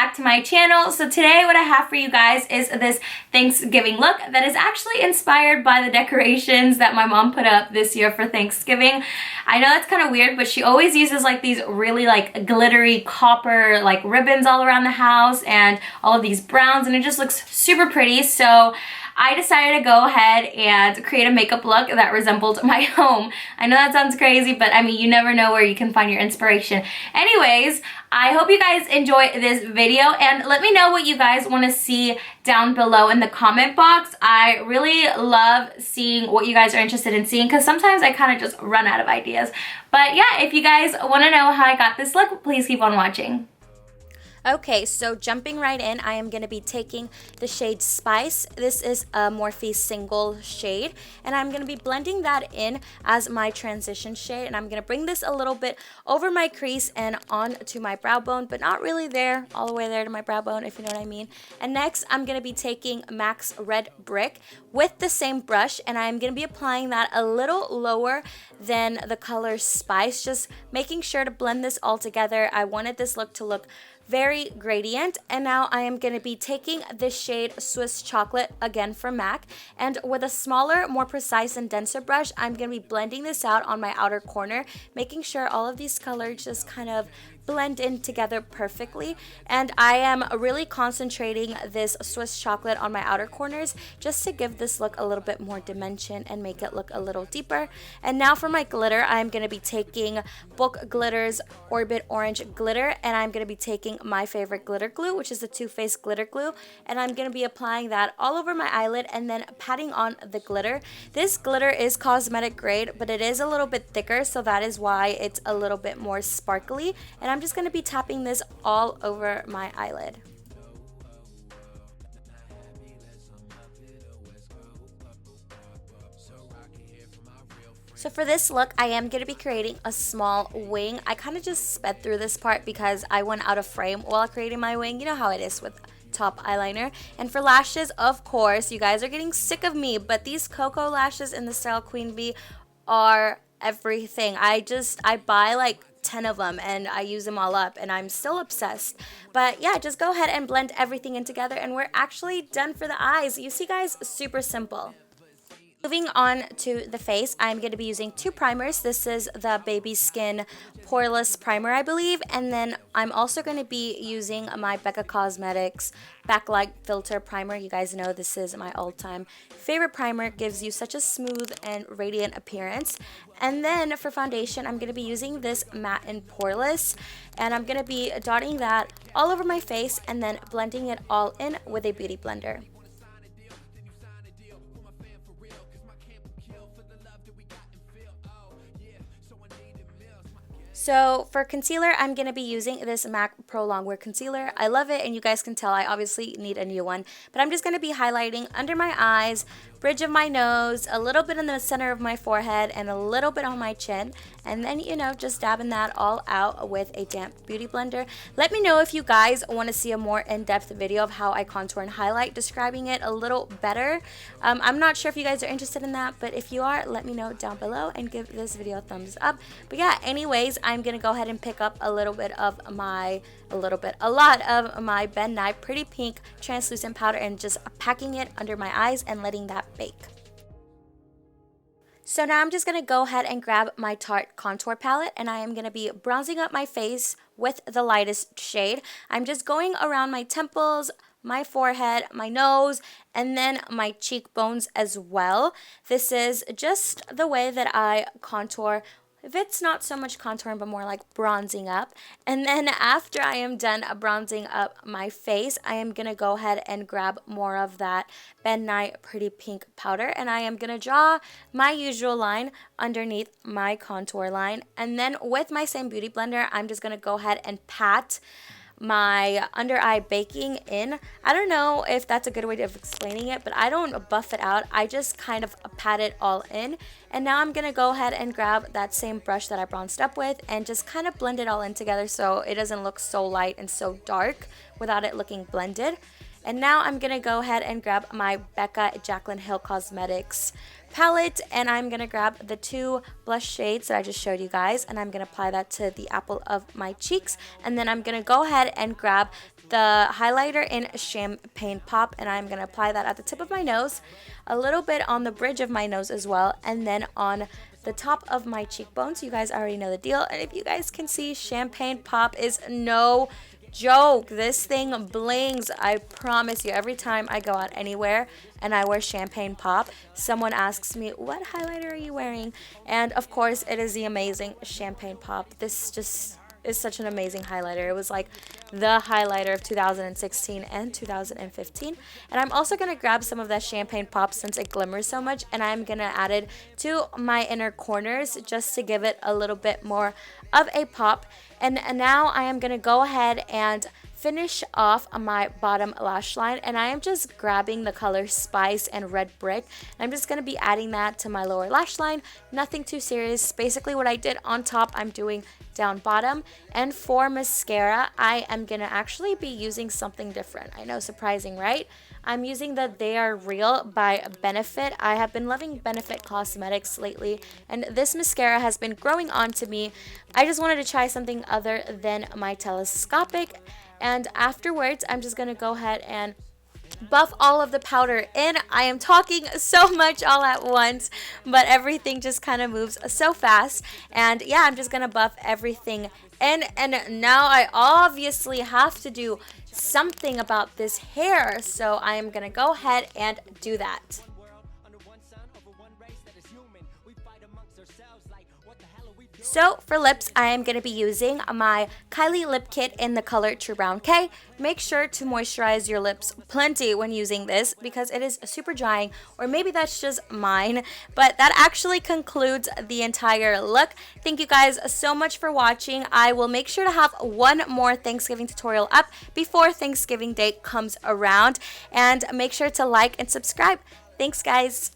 back to my channel. So today what I have for you guys is this Thanksgiving look that is actually inspired by the decorations that my mom put up this year for Thanksgiving. I know that's kind of weird, but she always uses like these really like glittery copper like ribbons all around the house and all of these browns, and it just looks super pretty. So I decided to go ahead and create a makeup look that resembled my home. I know that sounds crazy, but I mean, you never know where you can find your inspiration. Anyways, I hope you guys enjoy this video, and let me know what you guys want to see down below in the comment box. I really love seeing what you guys are interested in seeing, because sometimes I kind of just run out of ideas. But yeah, if you guys want to know how I got this look, please keep on watching. Okay, so jumping right in, I am going to be taking the shade Spice. This is a Morphe single shade, and I'm going to be blending that in as my transition shade, and I'm going to bring this a little bit over my crease and onto my brow bone, but not really there, all the way there to my brow bone, if you know what I mean. And next, I'm going to be taking MAC's Red Brick with the same brush, and I'm going to be applying that a little lower than the color Spice, just making sure to blend this all together. I wanted this look to look very gradient. And now I am going to be taking this shade Swiss Chocolate, again from MAC, and with a smaller, more precise and denser brush, I'm going to be blending this out on my outer corner, making sure all of these colors just kind of blend in together perfectly. And I am really concentrating this Swiss Chocolate on my outer corners just to give this look a little bit more dimension and make it look a little deeper. And now for my glitter, I'm going to be taking Book Glitter's Orbit Orange Glitter, and I'm going to be taking my favorite glitter glue, which is the Too Faced glitter glue, and I'm going to be applying that all over my eyelid and then patting on the glitter. This glitter is cosmetic grade, but it is a little bit thicker, so that is why it's a little bit more sparkly, and I'm just going to be tapping this all over my eyelid. So for this look, I am going to be creating a small wing. I kind of just sped through this part because I went out of frame while creating my wing. You know how it is with top eyeliner. And for lashes, of course, you guys are getting sick of me, but these Cocoa lashes in the style Queen Bee are everything. I buy like 10 of them and I use them all up, and I'm still obsessed. But yeah, just go ahead and blend everything in together, and we're actually done for the eyes. You see guys, super simple. Moving on to the face, I'm going to be using two primers. This is the Baby Skin Poreless Primer, I believe. And then I'm also going to be using my Becca Cosmetics Backlight Filter Primer. You guys know this is my all-time favorite primer. It gives you such a smooth and radiant appearance. And then for foundation, I'm going to be using this Matte and Poreless. And I'm going to be dotting that all over my face and then blending it all in with a beauty blender. So for concealer, I'm going to be using this MAC Pro Longwear Concealer. I love it, and you guys can tell I obviously need a new one. But I'm just going to be highlighting under my eyes, bridge of my nose, a little bit in the center of my forehead, and a little bit on my chin. And then, you know, just dabbing that all out with a damp beauty blender. Let me know if you guys want to see a more in-depth video of how I contour and highlight, describing it a little better. I'm not sure if you guys are interested in that, but if you are, let me know down below and give this video a thumbs up. But yeah, anyways, I'm going to go ahead and pick up a lot of my Ben Nye Pretty Pink translucent powder and just packing it under my eyes and letting that bake. So now I'm just going to go ahead and grab my Tarte contour palette, and I am going to be bronzing up my face with the lightest shade. I'm just going around my temples, my forehead, my nose, and then my cheekbones as well. This is just the way that I contour. If it's not so much contouring, but more like bronzing up. And then after I am done bronzing up my face, I am going to go ahead and grab more of that Ben Nye Pretty Pink powder. And I am going to draw my usual line underneath my contour line. And then with my same beauty blender, I'm just going to go ahead and pat my under eye baking in. I don't know if that's a good way of explaining it, but I don't buff it out. I just kind of pat it all in. And now I'm going to go ahead and grab that same brush that I bronzed up with and just kind of blend it all in together so it doesn't look so light and so dark without it looking blended. And now I'm going to go ahead and grab my Becca Jaclyn Hill Cosmetics palette, and I'm going to grab the two blush shades that I just showed you guys, and I'm going to apply that to the apple of my cheeks. And then I'm going to go ahead and grab the highlighter in Champagne Pop, and I'm going to apply that at the tip of my nose, a little bit on the bridge of my nose as well, and then on the top of my cheekbones. You guys already know the deal. And if you guys can see, Champagne Pop is no joke. This thing blings. I promise you, every time I go out anywhere and I wear Champagne Pop, someone asks me, what highlighter are you wearing? And of course, it is the amazing Champagne Pop. This just is such an amazing highlighter. It was like the highlighter of 2016 and 2015. And I'm also going to grab some of that Champagne Pop since it glimmers so much, and I'm going to add it to my inner corners just to give it a little bit more of a pop. And now I am going to go ahead and finish off my bottom lash line, and I am just grabbing the color Spice and Red Brick. I'm just going to be adding that to my lower lash line. Nothing too serious. Basically what I did on top, I'm doing down bottom. And for mascara, I am going to actually be using something different. I know, surprising, right? I'm using the They Are Real by Benefit. I have been loving Benefit Cosmetics lately, and this mascara has been growing on to me. I just wanted to try something other than my telescopic. And afterwards, I'm just going to go ahead and buff all of the powder in. I am talking so much all at once, but everything just kind of moves so fast. And yeah, I'm just going to buff everything in. And now I obviously have to do something about this hair. So I am going to go ahead and do that. So for lips, I am going to be using my Kylie Lip Kit in the color True Brown K. Make sure to moisturize your lips plenty when using this because it is super drying, or maybe that's just mine. But that actually concludes the entire look. Thank you guys so much for watching. I will make sure to have one more Thanksgiving tutorial up before Thanksgiving Day comes around. And make sure to like and subscribe. Thanks, guys.